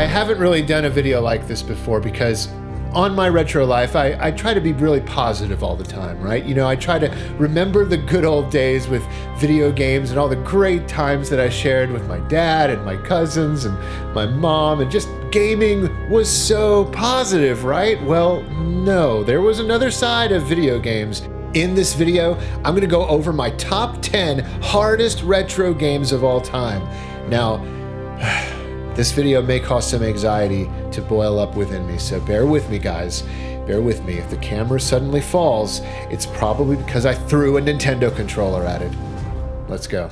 haven't really done a video like this before because on my retro life, I try to be really positive all the time, right? You know, I try to remember the good old days with video games and all the great times that I shared with my dad and my cousins and my mom, and just gaming was so positive, right? Well, no, there was another side of video games. In this video, I'm gonna go over my top 10 hardest retro games of all time. Now, this video may cause some anxiety to boil up within me, so bear with me, guys. Bear with me. If the camera suddenly falls, it's probably because I threw a Nintendo controller at it. Let's go.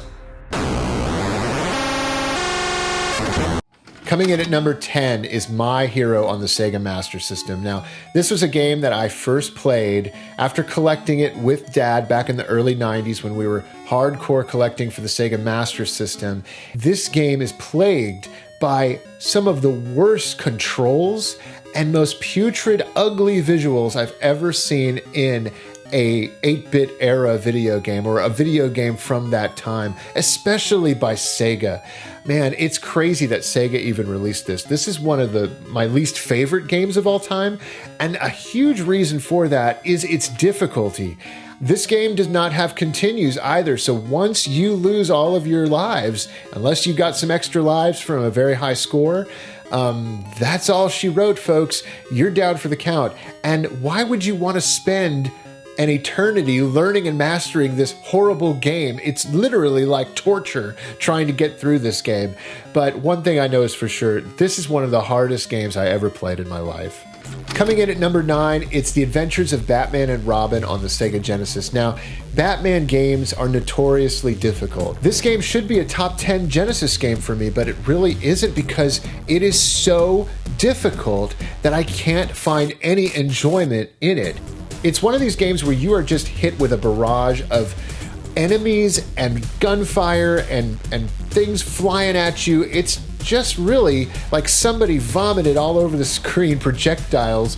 Coming in at number 10 is My Hero on the Sega Master System. Now, this was a game that I first played after collecting it with Dad back in the early 90s when we were hardcore collecting for the Sega Master System. This game is plagued by some of the worst controls and most putrid, ugly visuals I've ever seen in a 8-bit era video game, or a video game from that time, especially by Sega. Man, it's crazy that Sega even released this. This is one of my least favorite games of all time, and a huge reason for that is its difficulty. This game does not have continues either, so once you lose all of your lives, unless you got some extra lives from a very high score, that's all she wrote, folks. You're down for the count. And why would you want to spend an eternity learning and mastering this horrible game? It's literally like torture trying to get through this game. But one thing I know is for sure, this is one of the hardest games I ever played in my life. Coming in at number 9, it's The Adventures of Batman and Robin on the Sega Genesis. Now, Batman games are notoriously difficult. This game should be a top 10 Genesis game for me, but it really isn't because it is so difficult that I can't find any enjoyment in it. It's one of these games where you are just hit with a barrage of enemies and gunfire and things flying at you. It's just really like somebody vomited all over the screen projectiles,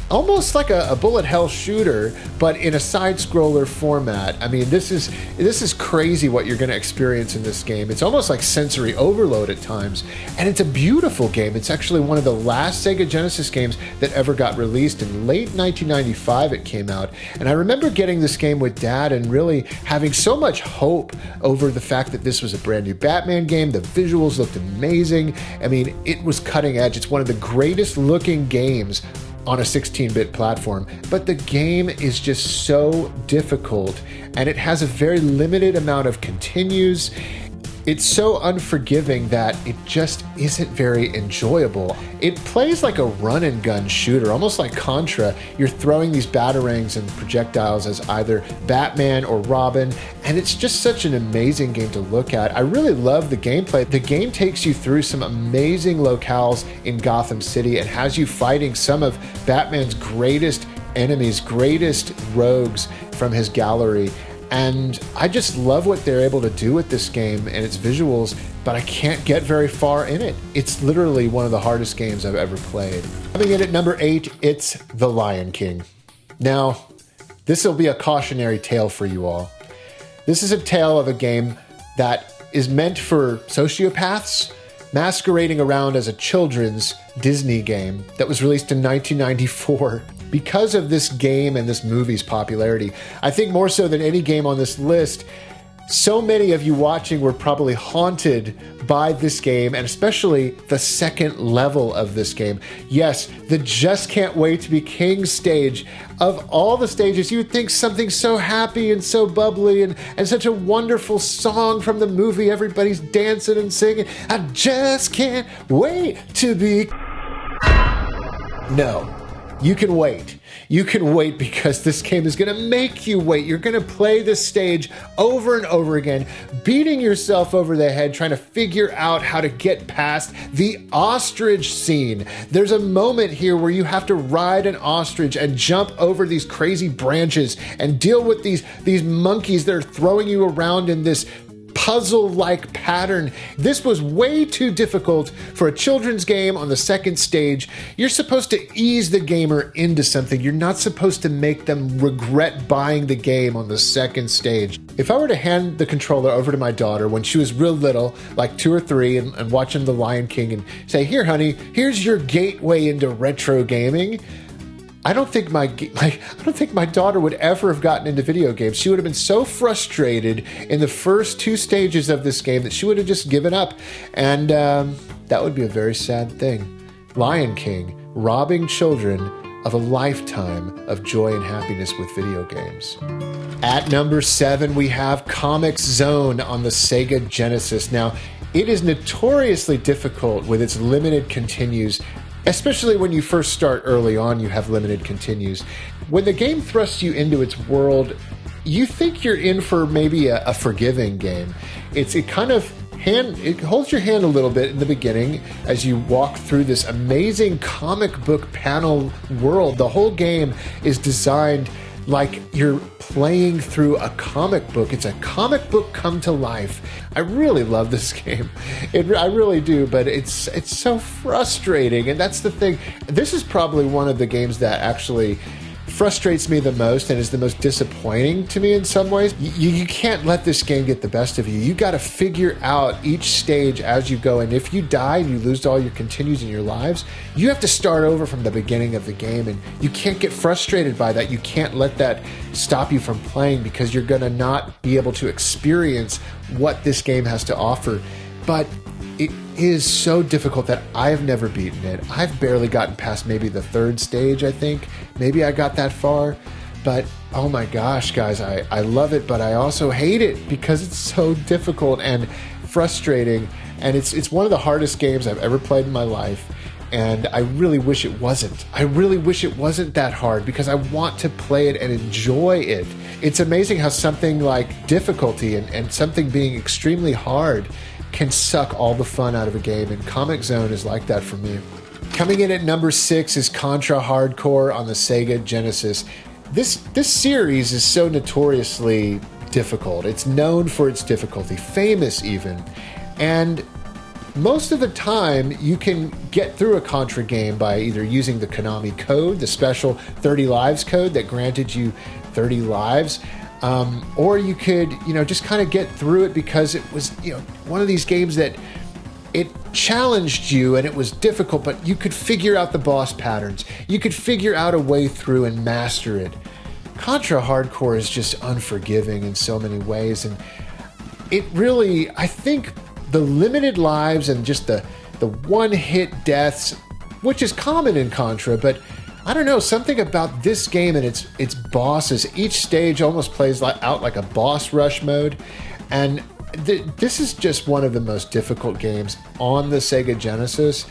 almost like a bullet hell shooter, but in a side-scroller format. I mean, this is crazy what you're going to experience in this game. It's almost like sensory overload at times, and it's a beautiful game. It's actually one of the last Sega Genesis games that ever got released. In late 1995 it came out, and I remember getting this game with Dad and really having so much hope over the fact that this was a brand new Batman game. The visuals looked amazing. I mean, it was cutting edge. It's one of the greatest looking games on a 16-bit platform, but the game is just so difficult, and it has a very limited amount of continues. It's so unforgiving that it just isn't very enjoyable. It plays like a run and gun shooter, almost like Contra. You're throwing these batarangs and projectiles as either Batman or Robin, and it's just such an amazing game to look at. I really love the gameplay. The game takes you through some amazing locales in Gotham City and has you fighting some of Batman's greatest enemies, greatest rogues from his gallery. And I just love what they're able to do with this game and its visuals, but I can't get very far in it. It's literally one of the hardest games I've ever played. Coming in at number 8, it's The Lion King. Now, this will be a cautionary tale for you all. This is a tale of a game that is meant for sociopaths, masquerading around as a children's Disney game that was released in 1994. Because of this game and this movie's popularity, I think more so than any game on this list, so many of you watching were probably haunted by this game, and especially the second level of this game. Yes, the Just Can't Wait to Be King stage. Of all the stages, you would think something so happy and so bubbly and such a wonderful song from the movie. Everybody's dancing and singing. I just can't wait to be... No. You can wait. You can wait because this game is going to make you wait. You're going to play this stage over and over again, beating yourself over the head, trying to figure out how to get past the ostrich scene. There's a moment here where you have to ride an ostrich and jump over these crazy branches and deal with these monkeys that are throwing you around in this puzzle-like pattern. This was way too difficult for a children's game on the second stage. You're supposed to ease the gamer into something. You're not supposed to make them regret buying the game on the second stage. If I were to hand the controller over to my daughter when she was real little, like 2 or 3, and watching The Lion King and say, "Here, honey, here's your gateway into retro gaming," I don't think my daughter would ever have gotten into video games. She would have been so frustrated in the first 2 stages of this game that she would have just given up. And that would be a very sad thing. Lion King, robbing children of a lifetime of joy and happiness with video games. At number 7, we have Comix Zone on the Sega Genesis. Now, it is notoriously difficult with its limited continues. Especially when you first start early on, you have limited continues. When the game thrusts you into its world, you think you're in for maybe a forgiving game. It holds your hand a little bit in the beginning as you walk through this amazing comic book panel world. The whole game is designed like you're playing through a comic book. It's a comic book come to life. I really love this game. I really do, but it's so frustrating, and that's the thing. This is probably one of the games that actually frustrates me the most and is the most disappointing to me in some ways. You can't let this game get the best of you. You got to figure out each stage as you go, and if you die and you lose all your continues in your lives, you have to start over from the beginning of the game, and you can't get frustrated by that. You can't let that stop you from playing, because you're going to not be able to experience what this game has to offer. But it is so difficult that I've never beaten it. I've barely gotten past maybe the 3rd stage, I think. Maybe I got that far. But, oh my gosh, guys, I love it, but I also hate it because it's so difficult and frustrating. And it's one of the hardest games I've ever played in my life. And I really wish it wasn't. I really wish it wasn't that hard, because I want to play it and enjoy it. It's amazing how something like difficulty and something being extremely hard can suck all the fun out of a game, and Comix Zone is like that for me. Coming in at number 6 is Contra Hardcore on the Sega Genesis. This series is so notoriously difficult. It's known for its difficulty, famous even. And most of the time, you can get through a Contra game by either using the Konami code, the special 30 lives code that granted you 30 lives, or you could, just kind of get through it because it was, one of these games that it challenged you and it was difficult, but you could figure out the boss patterns. You could figure out a way through and master it. Contra Hardcore is just unforgiving in so many ways, and it really, I think the limited lives and just the one-hit deaths, which is common in Contra, but I don't know, something about this game and its bosses. Each stage almost plays out like a boss rush mode, and this is just one of the most difficult games on the Sega Genesis.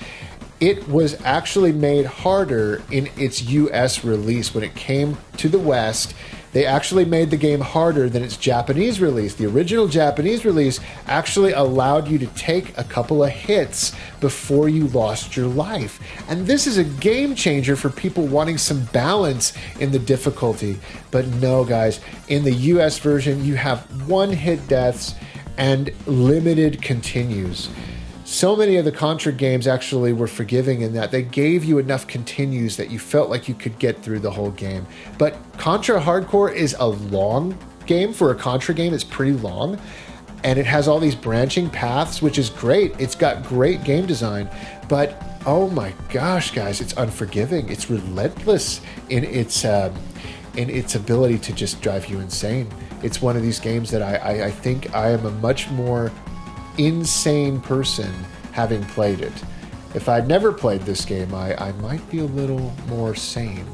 It was actually made harder in its US release. When it came to the West, they actually made the game harder than its Japanese release. The original Japanese release actually allowed you to take a couple of hits before you lost your life. And this is a game changer for people wanting some balance in the difficulty. But no, guys, in the US version, you have one-hit deaths and limited continues. So many of the Contra games actually were forgiving in that they gave you enough continues that you felt like you could get through the whole game. But Contra Hardcore is a long game. For a Contra game, it's pretty long. And it has all these branching paths, which is great. It's got great game design. But, oh my gosh, guys, it's unforgiving. It's relentless in its ability to just drive you insane. It's one of these games that I think I am a much more insane person having played it. If I'd never played this game, I might be a little more sane.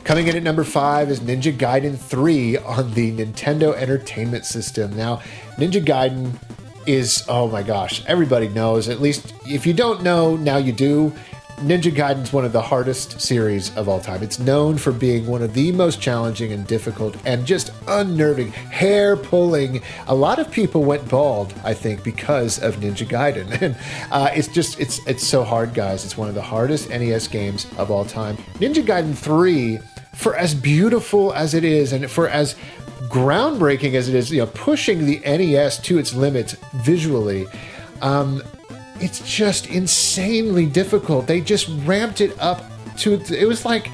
Coming in at number 5 is Ninja Gaiden 3 on the Nintendo Entertainment System. Now, Ninja Gaiden is, oh my gosh, everybody knows, at least if you don't know, now you do. Ninja Gaiden is one of the hardest series of all time. It's known for being one of the most challenging and difficult and just unnerving, hair-pulling. A lot of people went bald, I think, because of Ninja Gaiden. And it's so hard, guys. It's one of the hardest NES games of all time. Ninja Gaiden 3, for as beautiful as it is and for as groundbreaking as it is, pushing the NES to its limits visually, it's just insanely difficult. They just ramped it up to, it was like,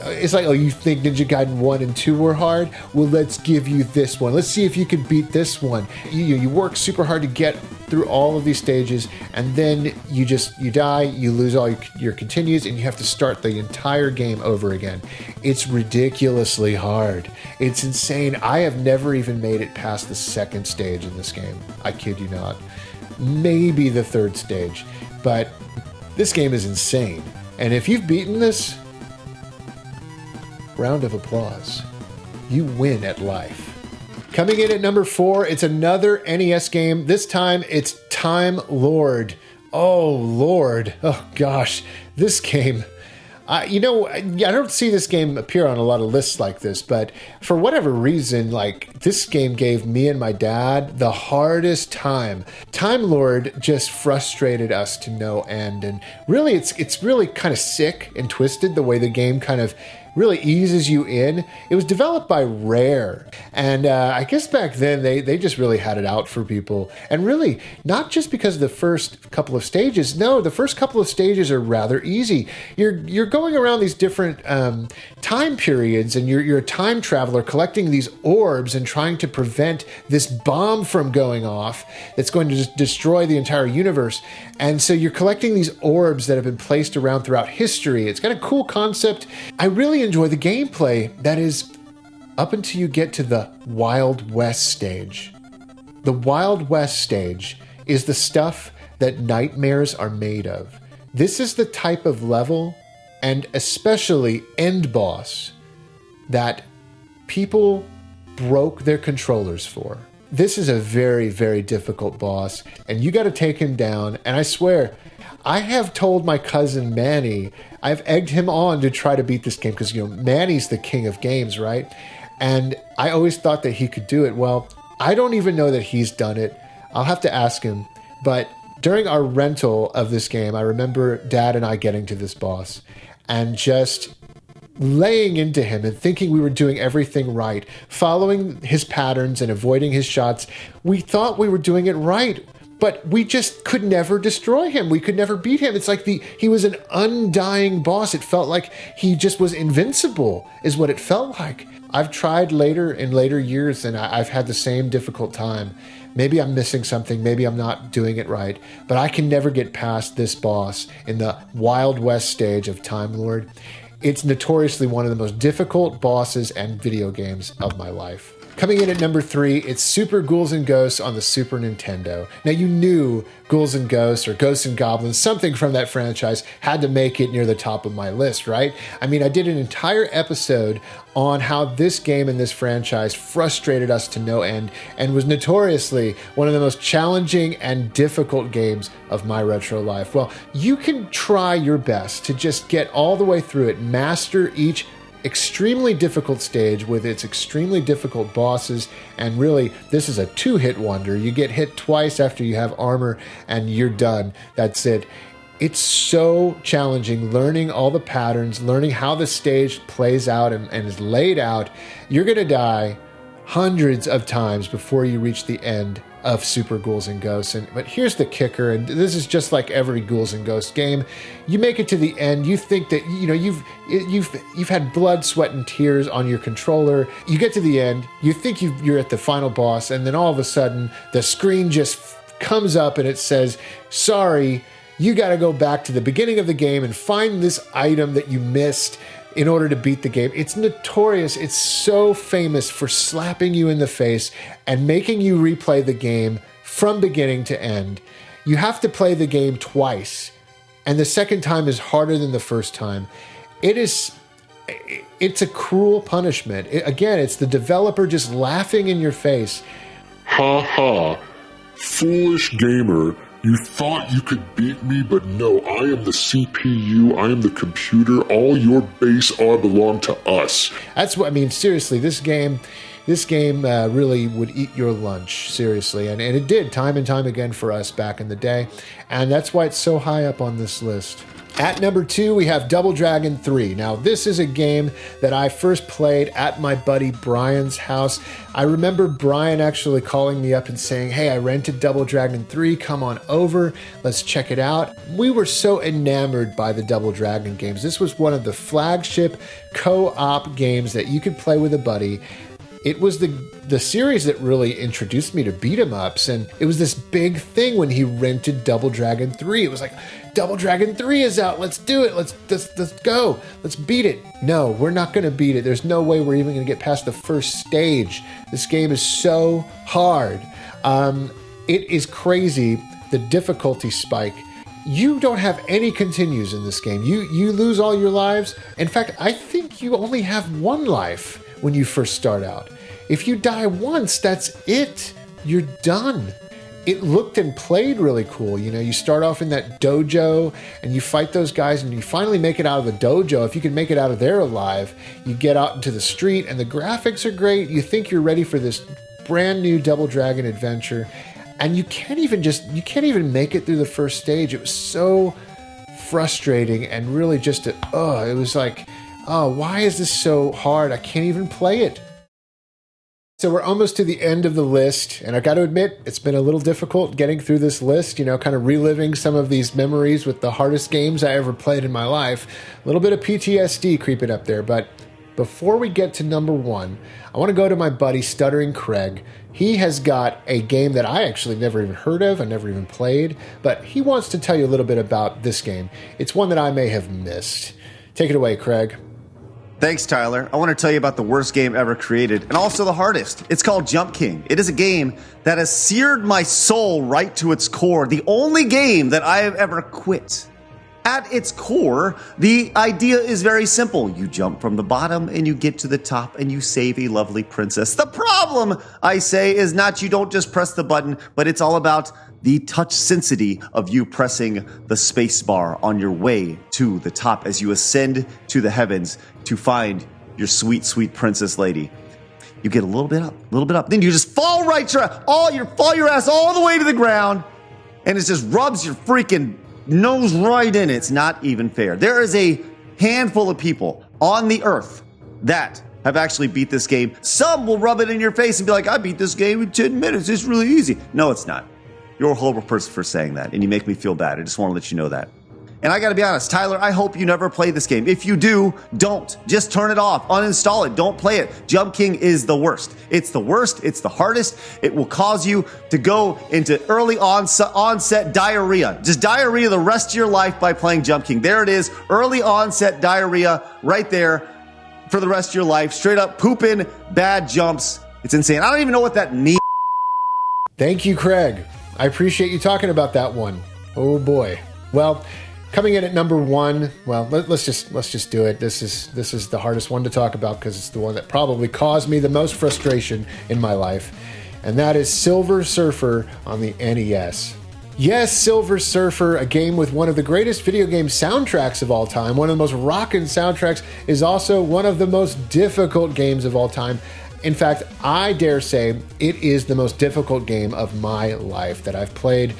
oh, you think Ninja Gaiden 1 and 2 were hard? Well, let's give you this one. Let's see if you can beat this one. You work super hard to get through all of these stages, and then you die, you lose all your continues, and you have to start the entire game over again. It's ridiculously hard. It's insane. I have never even made it past the second stage in this game. I kid you not. Maybe the third stage. But this game is insane. And if you've beaten this, round of applause. You win at life. Coming in at number 4, it's another NES game. This time, it's Time Lord. Oh, Lord. Oh, gosh. This game... I don't see this game appear on a lot of lists like this, but for whatever reason, this game gave me and my dad the hardest time. Time Lord just frustrated us to no end, and really, it's really kind of sick and twisted the way the game kind of really eases you in. It was developed by Rare, and I guess back then they just really had it out for people. And really, not just because of the first couple of stages. No, the first couple of stages are rather easy. You're going around these different time periods, and you're a time traveler collecting these orbs and trying to prevent this bomb from going off that's going to just destroy the entire universe. And so you're collecting these orbs that have been placed around throughout history. It's got a cool concept. I really enjoy the gameplay. That is up until you get to the Wild West stage. The Wild West stage is the stuff that nightmares are made of. This is the type of level, and especially end boss, that people broke their controllers for. This is a very, very difficult boss, and you got to take him down. And I swear, I have told my cousin Manny, I've egged him on to try to beat this game because, Manny's the king of games, right? And I always thought that he could do it. Well, I don't even know that he's done it. I'll have to ask him. But during our rental of this game, I remember Dad and I getting to this boss and just laying into him and thinking we were doing everything right, following his patterns and avoiding his shots. We thought we were doing it right, but we just could never destroy him. We could never beat him. It's like he was an undying boss. It felt like he just was invincible, is what it felt like. I've tried in later years, and I've had the same difficult time. Maybe I'm missing something. Maybe I'm not doing it right. But I can never get past this boss in the Wild West stage of Time Lord. It's notoriously one of the most difficult bosses and video games of my life. Coming in at number 3, it's Super Ghouls and Ghosts on the Super Nintendo. Now, you knew Ghouls and Ghosts or Ghosts and Goblins, something from that franchise, had to make it near the top of my list, right? I mean, I did an entire episode on how this game and this franchise frustrated us to no end and was notoriously one of the most challenging and difficult games of my retro life. Well, you can try your best to just get all the way through it, master each extremely difficult stage with its extremely difficult bosses, and really, this is a 2-hit wonder. You get hit twice after you have armor, and you're done. That's it. It's so challenging, learning all the patterns, learning how the stage plays out and is laid out. You're going to die hundreds of times before you reach the end of Super Ghouls and Ghosts. But here's the kicker, and this is just like every Ghouls and Ghosts game. You make it to the end, you think that you've had blood, sweat, and tears on your controller. You get to the end, you think you're at the final boss, and then all of a sudden the screen just comes up and it says, "Sorry, you got to go back to the beginning of the game and find this item that you missed in order to beat the game." It's notorious. It's so famous for slapping you in the face and making you replay the game from beginning to end. You have to play the game twice, and the second time is harder than the first time. It's a cruel punishment. Again, it's the developer just laughing in your face. Ha ha, foolish gamer. You thought you could beat me, but no, I am the CPU, I am the computer, all your base R belong to us. That's what I mean. Seriously, this game really would eat your lunch, seriously. And it did time and time again for us back in the day. And that's why it's so high up on this list. At number 2, we have Double Dragon 3. Now, this is a game that I first played at my buddy Brian's house. I remember Brian actually calling me up and saying, hey, I rented Double Dragon 3, come on over, let's check it out. We were so enamored by the Double Dragon games. This was one of the flagship co-op games that you could play with a buddy. It was the series that really introduced me to beat 'em ups, and it was this big thing when he rented Double Dragon 3. It was like, Double Dragon 3 is out, let's do it, let's go, let's beat it. No, we're not gonna beat it. There's no way we're even gonna get past the first stage. This game is so hard. It is crazy, the difficulty spike. You don't have any continues in this game. You lose all your lives. In fact, I think you only have one life when you first start out. If you die once, that's it. You're done. It looked and played really cool. You know, you start off in that dojo and you fight those guys and you finally make it out of the dojo. If you can make it out of there alive, you get out into the street and the graphics are great. You think you're ready for this brand new Double Dragon adventure and you can't even make it through the first stage. It was so frustrating and really just, it was like, oh, why is this so hard? I can't even play it. So we're almost to the end of the list, and I got to admit, it's been a little difficult getting through this list, you know, kind of reliving some of these memories with the hardest games I ever played in my life. A little bit of PTSD creeping up there, but before we get to number 1, I want to go to my buddy Stuttering Craig. He has got a game that I actually never even heard of, I never even played, but he wants to tell you a little bit about this game. It's one that I may have missed. Take it away, Craig. Thanks, Tyler. I want to tell you about the worst game ever created, and also the hardest. It's called Jump King. It is a game that has seared my soul right to its core. The only game that I have ever quit. At its core, the idea is very simple. You jump from the bottom and you get to the top and you save a lovely princess. The problem, I say, is not you don't just press the button, but it's all about the touch sensity of you pressing the space bar on your way to the top as you ascend to the heavens to find your sweet, sweet princess lady. You get a little bit up, then you just fall right fall your ass all the way to the ground, and it just rubs your freaking nose right in it. It's not even fair. There is a handful of people on the earth that have actually beat this game. Some will rub it in your face and be like, I beat this game in 10 minutes. It's really easy. No, it's not. You're a horrible person for saying that, and you make me feel bad. I just want to let you know that. And I got to be honest, Tyler, I hope you never play this game. If you do, don't. Just turn it off. Uninstall it. Don't play it. Jump King is the worst. It's the worst. It's the hardest. It will cause you to go into early onset diarrhea. Just diarrhea the rest of your life by playing Jump King. There it is. Early onset diarrhea right there for the rest of your life. Straight up pooping bad jumps. It's insane. I don't even know what that means. Thank you, Craig. I appreciate you talking about that one. Oh boy. Well, coming in at number 1, well, let's just do it. This is the hardest one to talk about because it's the one that probably caused me the most frustration in my life, and that is Silver Surfer on the NES. Yes, Silver Surfer, a game with one of the greatest video game soundtracks of all time, one of the most rockin' soundtracks, is also one of the most difficult games of all time. In fact, I dare say it is the most difficult game of my life that I've played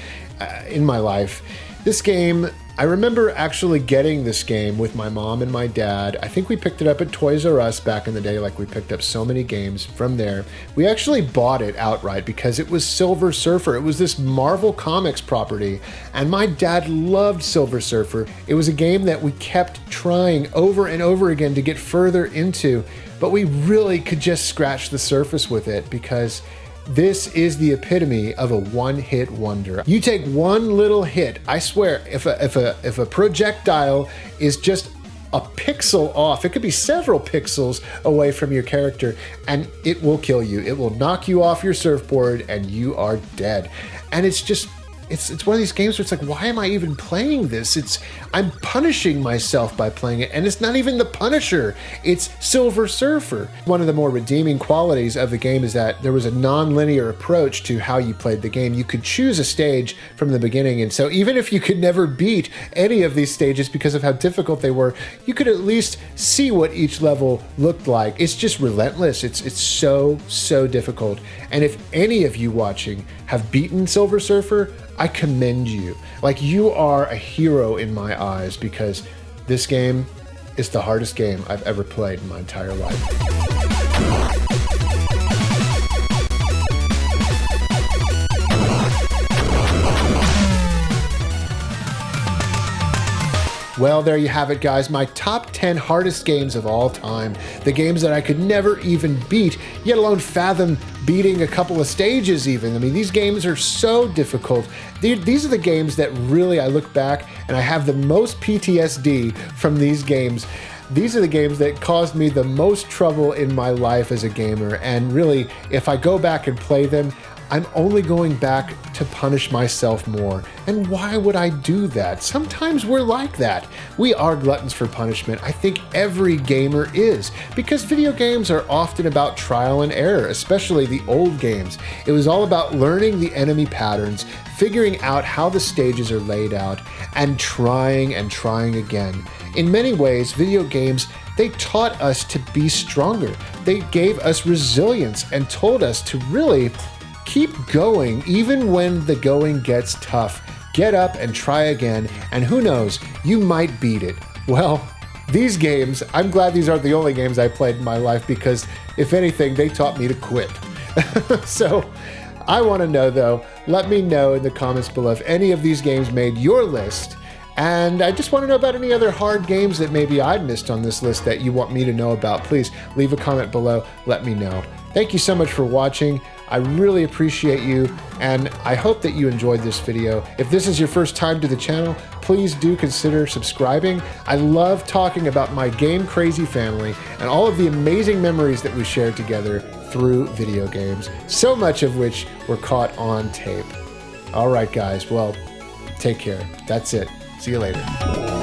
in my life. This game, I remember actually getting this game with my mom and my dad. I think we picked it up at Toys R Us back in the day, like we picked up so many games from there. We actually bought it outright because it was Silver Surfer. It was this Marvel Comics property, and my dad loved Silver Surfer. It was a game that we kept trying over and over again to get further into, but we really could just scratch the surface with it because this is the epitome of a one-hit wonder. You take one little hit, I swear, if a projectile is just a pixel off, it could be several pixels away from your character, and it will kill you. It will knock you off your surfboard, and you are dead. And it's just, it's one of these games where it's like, why am I even playing this? I'm punishing myself by playing it, and it's not even the Punisher, it's Silver Surfer. One of the more redeeming qualities of the game is that there was a non-linear approach to how you played the game. You could choose a stage from the beginning, and so even if you could never beat any of these stages because of how difficult they were, you could at least see what each level looked like. It's just relentless. It's so difficult. And if any of you watching have beaten Silver Surfer, I commend you. Like, you are a hero in my eyes, because this game is the hardest game I've ever played in my entire life. Well, there you have it, guys. My top 10 hardest games of all time. The games that I could never even beat, yet alone fathom beating a couple of stages even. I mean, these games are so difficult. These are the games that really, I look back and I have the most PTSD from these games. These are the games that caused me the most trouble in my life as a gamer. And really, if I go back and play them, I'm only going back to punish myself more. And why would I do that? Sometimes we're like that. We are gluttons for punishment. I think every gamer is, because video games are often about trial and error, especially the old games. It was all about learning the enemy patterns, figuring out how the stages are laid out, and trying again. In many ways, video games, they taught us to be stronger. They gave us resilience and told us to really keep going even when the going gets tough. Get up and try again, and who knows, you might beat it. Well, these games, I'm glad these aren't the only games I played in my life, because if anything, they taught me to quit. So I want to know though, let me know in the comments below if any of these games made your list. And I just want to know about any other hard games that maybe I missed on this list that you want me to know about. Please leave a comment below, let me know. Thank you so much for watching. I really appreciate you, and I hope that you enjoyed this video. If this is your first time to the channel, please do consider subscribing. I love talking about my game crazy family and all of the amazing memories that we shared together through video games, so much of which were caught on tape. All right, guys, well, take care. That's it. See you later.